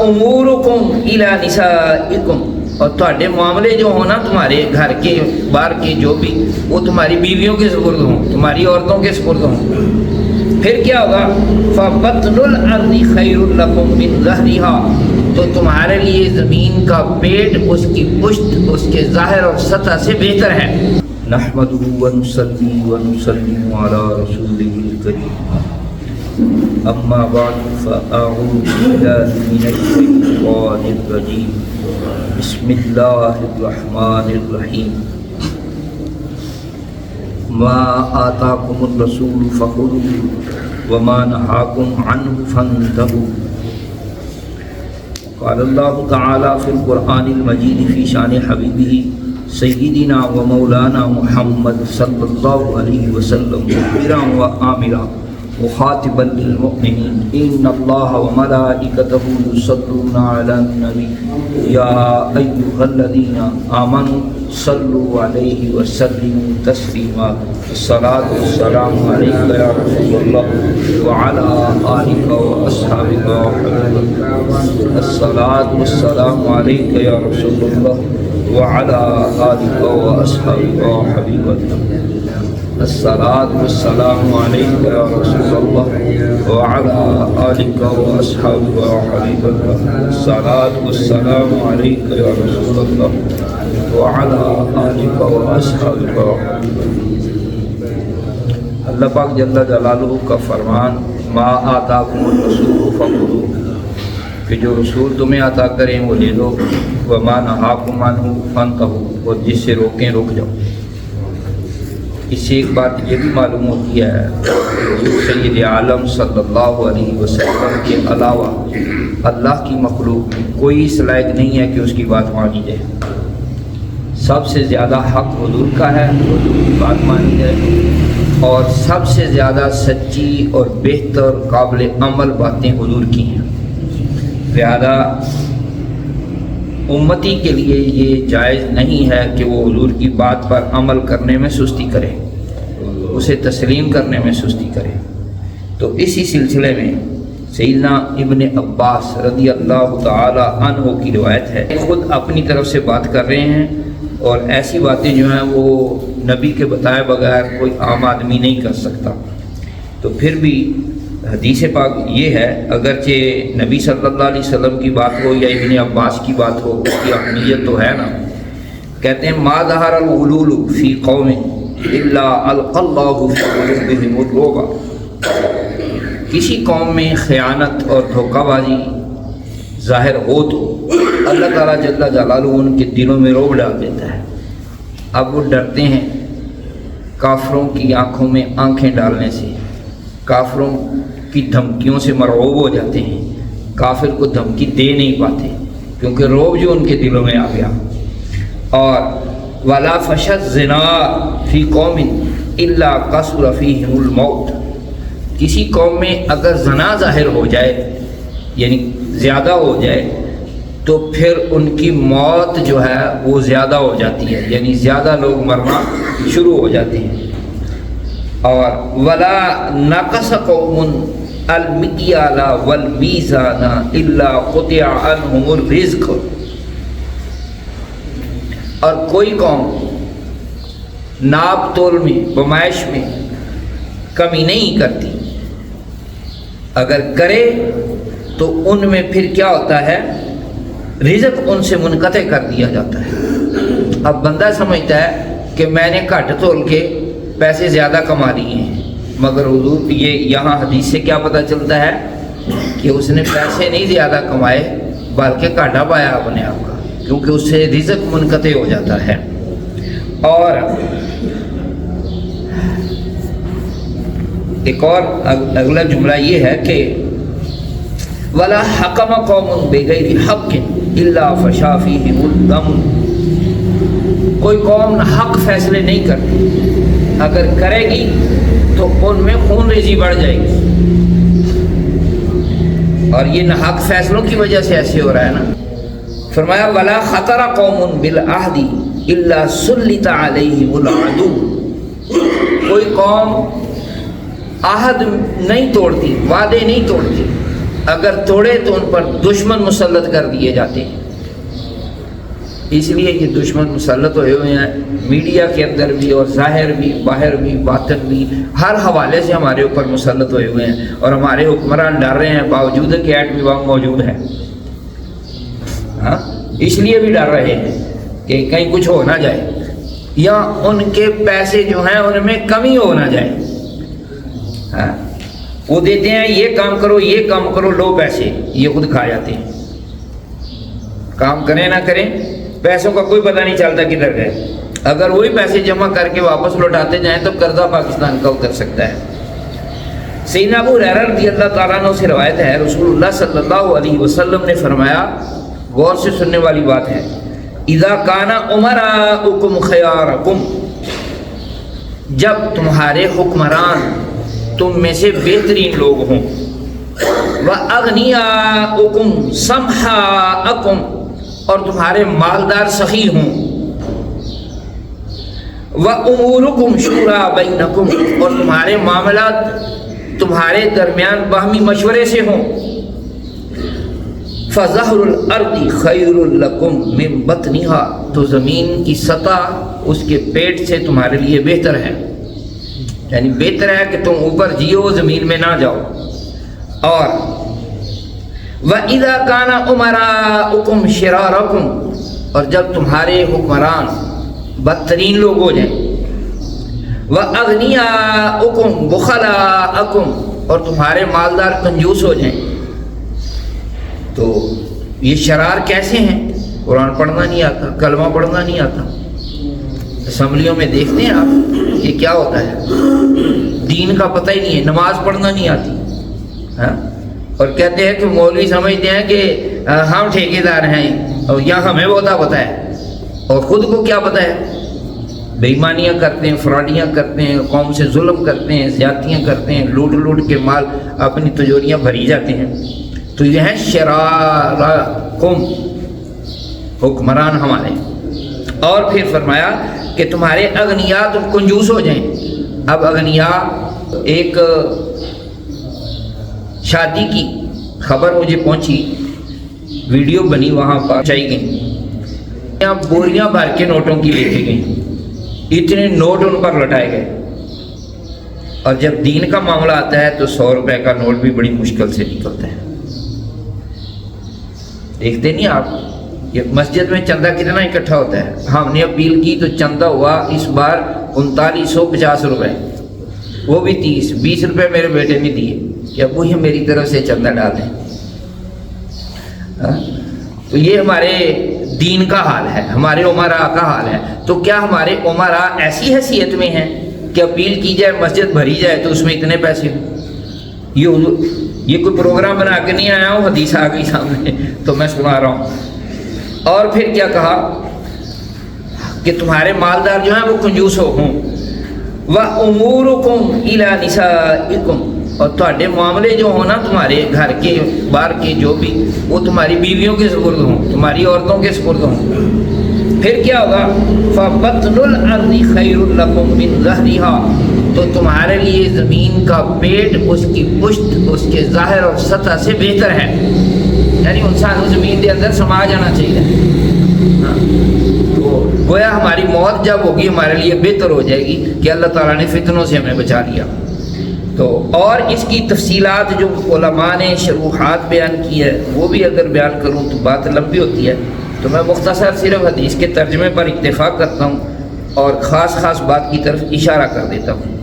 امورکم الی نسائکم، اور تمہارے معاملے جو ہوں نا تمہارے گھر کے باہر کے جو بھی، وہ تمہاری بیویوں کے سپرد ہوں، تمہاری عورتوں کے سپرد ہوں۔ پھر کیا ہوگا؟ فَبَطْنُ الْأَرْضِ خَيْرٌ لَكُمْ مِنْ ظَهْرِهَا، تو تمہارے لیے زمین کا پیٹ، اس کی پشت، اس کے ظاہر اور سطح سے بہتر ہے۔ نحمدہ ونصلی ونسلم علی رسولہ الکریم، اما بعد فاعوذ باللہ من الشیطان الرجیم، بسم اللہ الرحمن الرحیم۔ ما آتاکم الرسول فخذوہ وما نہاکم عنہ فانتہوا۔ قال اللہ تعالی فی القرآن المجید فی شان حبیبہ سیدنا و مولانا محمد صلی اللہ علیہ وسلم مخبرا و آمرا مخاطبا للمؤمنین، ان اللہ و ملائکتہ یصلون علی النبی یا ایہا الذین آمنوا صلوا علیہ وسلموا تسلیما۔ الصلاۃ والسلام علیک یا رسول اللہ وعلی آلک و اصحابک و حبیبک۔ الصلاۃ والسلام علیک یا رسول اللہ وعلی آلک و اصحابک و حبیبک۔ الصلاۃ والسلام علیک یا رسول اللہ وعلی آلک و اصحابک و حبیبک۔ الصلاۃ والسلام علیک یا رسول اللہ وعلی آلک و اصحابک و حبیبک۔ اللہ پاک جل جلالہ کا فرمان، ما آتاکم الرسول فخذوہ، کہ جو رسول تمہیں عطا کریں وہ لے لو، وما نہاکم عنہ فانتہوا، اور جس سے روکیں رک جاؤ۔ اس سے ایک بات یہ بھی معلوم ہوتی ہے کہ سید عالم صلی اللہ علیہ وسلم کے علاوہ اللہ کی مخلوق میں کوئی اس لائق نہیں ہے کہ اس کی بات مانی جائے۔ سب سے زیادہ حق حضور کا ہے، حضور کی بات مانی جائے، اور سب سے زیادہ سچی اور بہتر قابل عمل باتیں حضور کی ہیں۔ لہذا امتی کے لیے یہ جائز نہیں ہے کہ وہ حضور کی بات پر عمل کرنے میں سستی کرے، اسے تسلیم کرنے میں سستی کرے۔ تو اسی سلسلے میں سیدنا ابن عباس رضی اللہ تعالی عنہ کی روایت ہے، خود اپنی طرف سے بات کر رہے ہیں، اور ایسی باتیں جو ہیں وہ نبی کے بتائے بغیر کوئی عام آدمی نہیں کر سکتا۔ تو پھر بھی حدیث پاک یہ ہے، اگرچہ نبی صلی اللہ علیہ وسلم کی بات ہو یا ابن عباس کی بات ہو، اس کی اہمیت تو ہے نا۔ کہتے ہیں ما ظہر الغلول فی قوم الا القى اللہ فی قلوبہم الرعب، کسی قوم میں خیانت اور دھوکہ بازی ظاہر ہو تو اللہ تعالیٰ جل جلالہ ان کے دلوں میں رعب ڈال دیتا ہے۔ اب وہ ڈرتے ہیں کافروں کی آنکھوں میں آنکھیں ڈالنے سے، کافروں کی دھمکیوں سے مرعوب ہو جاتے ہیں، کافر کو دھمکی دے نہیں پاتے کیونکہ رعب جو ان کے دلوں میں آ گیا۔ اور ولا فشت زنا فی قوم الا قصر فیہم الموت، کسی قوم میں اگر زنا ظاہر ہو جائے یعنی زیادہ ہو جائے تو پھر ان کی موت جو ہے وہ زیادہ ہو جاتی ہے، یعنی زیادہ لوگ مرنا شروع ہو جاتے ہیں۔ اور ولا نقص قوم المکیال والمیزان الا قطع عنہم الرزق، اور کوئی قوم ناپ تول میں بمائش میں کمی نہیں کرتی، اگر کرے تو ان میں پھر کیا ہوتا ہے، رزق ان سے منقطع کر دیا جاتا ہے۔ اب بندہ سمجھتا ہے کہ میں نے گھٹ تول کے پیسے زیادہ کما لیے ہیں، مگر حضور یہ یہاں حدیث سے کیا پتہ چلتا ہے کہ اس نے پیسے نہیں زیادہ کمائے بلکہ گھاٹا پایا اپنے آپ کا، کیونکہ اس سے رزق منقطع ہو جاتا ہے۔ اور ایک اور اگلا جملہ یہ ہے کہ ولا حکم قوم بغیر حق الا فشا فیہم الدم، کوئی قوم حق فیصلے نہیں کرتی، اگر کرے گی تو ان میں خون ریزی بڑھ جائے گی، اور یہ ناحق فیصلوں کی وجہ سے ایسے ہو رہا ہے نا۔ فرمایا ولا خطر قوم بالعہد الا سلط علیہم العدو، کوئی قوم عہد نہیں توڑتی، وعدے نہیں توڑتی اگر توڑے تو ان پر دشمن مسلط کر دیے جاتے ہیں۔ اس لیے یہ دشمن مسلط ہوئے ہوئے ہیں میڈیا کے اندر بھی، اور ظاہر بھی، باہر بھی، باطن بھی، ہر حوالے سے ہمارے اوپر مسلط ہوئے ہوئے ہیں، اور ہمارے حکمران ڈر رہے ہیں باوجود کہ ایٹمی بم موجود ہے۔ ہاں، اس لیے بھی ڈر رہے ہیں کہ کہیں کچھ ہو نہ جائے، یا ان کے پیسے جو ہیں ان میں کمی ہو نہ جائے۔ ہاں، وہ دیتے ہیں یہ کام کرو، یہ کام کرو، لو پیسے، یہ خود کھا جاتے ہیں۔ کام کریں نہ کریں، پیسوں کا کوئی پتہ نہیں چلتا کدھر گئے۔ اگر وہی پیسے جمع کر کے واپس لوٹاتے جائیں تو قرضہ پاکستان کا اتر سکتا ہے۔ سیدنا ابو ہریرہ رضی اللہ تعالیٰ عنہ سے روایت ہے، رسول اللہ صلی اللہ علیہ وسلم نے فرمایا، غور سے سننے والی بات ہے، اذا کان امراؤکم خیارکم، جب تمہارے حکمران تم میں سے بہترین لوگ ہوں، وَأَغْنِيَاؤُكُمْ سَمْحَاءَكُمْ، اور تمہارے مالدار سخی ہوں، وَأُمُورُكُمْ شُورَىٰ بَيْنَكُمْ، اور تمہارے معاملات تمہارے درمیان باہمی مشورے سے ہوں، فَظَهْرُ الْأَرْضِ خَيْرٌ لَكُمْ مِنْ بَطْنِهَا، تو زمین کی سطح اس کے پیٹ سے تمہارے لیے بہتر ہے، یعنی بہتر ہے کہ تم اوپر جیو، زمین میں نہ جاؤ۔ اور وَإِذَا كَانَ أُمَرَاؤُكُمْ شِرَارَكُمْ، اور جب تمہارے حکمران بدترین لوگ ہو جائیں، وَأَغْنِيَاؤُكُمْ بُخَلَاءَكُمْ، اور تمہارے مالدار کنجوس ہو جائیں۔ تو یہ شرار کیسے ہیں؟ قرآن پڑھنا نہیں آتا، کلمہ پڑھنا نہیں آتا، اسمبلیوں میں دیکھتے ہیں آپ یہ کیا ہوتا ہے، دین کا پتہ ہی نہیں ہے، نماز پڑھنا نہیں آتی، ہاں، اور کہتے ہیں کہ مولوی سمجھتے ہیں کہ ہم ٹھیکیدار ہیں اور یہاں ہمیں بہت پتہ ہے، اور خود کو کیا پتہ ہے، بے ایمانیاں کرتے ہیں، فراڈیاں کرتے ہیں، قوم سے ظلم کرتے ہیں، زیادتیاں کرتے ہیں، لوٹ لوٹ کے مال اپنی تجوریاں بھری جاتے ہیں۔ تو یہ ہیں شرارکم، حکمران ہمارے۔ اور پھر فرمایا کہ تمہارے اغنیا تم کنجوس ہو جائیں۔ اب اغنیا، ایک شادی کی خبر مجھے پہنچی، ویڈیو بنی، وہاں پہنچائی گئی، یہاں بوریاں بھر کے نوٹوں کی لے کے گئی، اتنے نوٹ ان پر لٹائے گئے، اور جب دین کا معاملہ آتا ہے تو 100 روپے کا نوٹ بھی بڑی مشکل سے نکلتا ہے۔ دیکھتے نہیں آپ، یہ مسجد میں چندہ کتنا اکٹھا ہوتا ہے، ہم نے اپیل کی تو چندہ ہوا اس بار 3950 روپے، وہ بھی 20 روپے میرے بیٹے نے دیے کہ ابو یہ میری طرف سے چندہ ڈال دیں۔ تو یہ ہمارے دین کا حال ہے، ہمارے عمراء کا حال ہے۔ تو کیا ہمارے عمراء ایسی حیثیت میں ہیں کہ اپیل کی جائے، مسجد بھری جائے تو اس میں اتنے پیسے ہوں؟ یہ کوئی پروگرام بنا کے نہیں آیا ہوں، حدیث آ گئی سامنے تو میں سنا رہا ہوں۔ اور پھر کیا کہا کہ تمہارے مالدار جو ہیں وہ کنجوس ہوں، وَأُمُورُكُمْ إِلَىٰ نِسَائِكُمْ، اور تمہارے معاملے جو ہوں نا، تمہارے گھر کے باہر کے جو بھی، وہ تمہاری بیویوں کے سپرد ہوں، تمہاری عورتوں کے سپرد ہوں۔ پھر کیا ہوگا؟ فَبَطْنُ الْأَرْضِ خَيْرٌ لَكُمْ مِنْ ظَهْرِهَا، تو تمہارے لیے زمین کا پیٹ اس کی پشت، اس کے ظاہر اور سطح سے بہتر ہے، یعنی انسان زمین کے اندر سما جانا چاہیے۔ تو گویا ہماری موت جب ہوگی ہمارے لیے بہتر ہو جائے گی کہ اللہ تعالیٰ نے فتنوں سے ہمیں بچا لیا۔ تو اور اس کی تفصیلات جو علماء نے شروحات بیان کی ہے وہ بھی اگر بیان کروں تو بات لمبی ہوتی ہے، تو میں مختصر صرف حدیث کے ترجمے پر اکتفا کرتا ہوں اور خاص بات کی طرف اشارہ کر دیتا ہوں۔